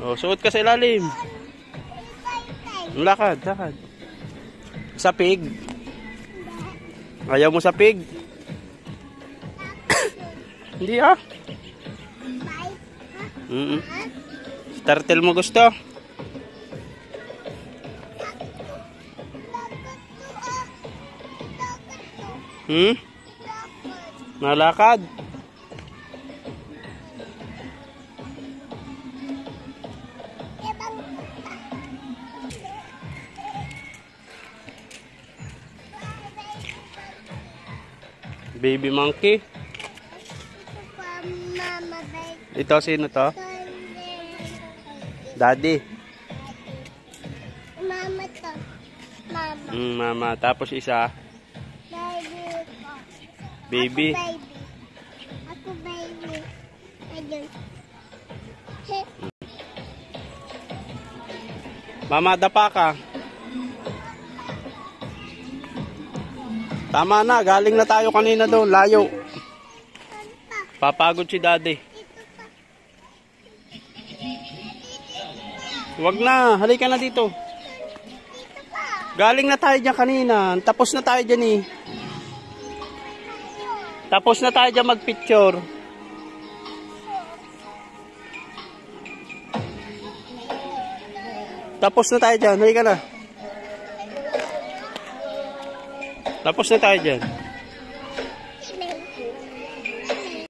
O, suot ka sa ilalim. Lakad, lakad. Sa pig. Ayaw mo sa pig? Hindi ah. Turtle mo gusto? Nalakad? Baby monkey. Ito sino to? Daddy. Mama to. Mama. Mama. Tapos isa. Baby. Baby. Ako baby. Ayun. Mama, dapa ka. Tama na, galing na tayo kanina doon, layo. Papagod si Daddy. Wag na, halika na dito. Galing na tayo dyan kanina, tapos na tayo dyan eh. Tapos na tayo dyan mag-picture. Tapos na tayo dyan, halika na. Tapos na tayo dyan.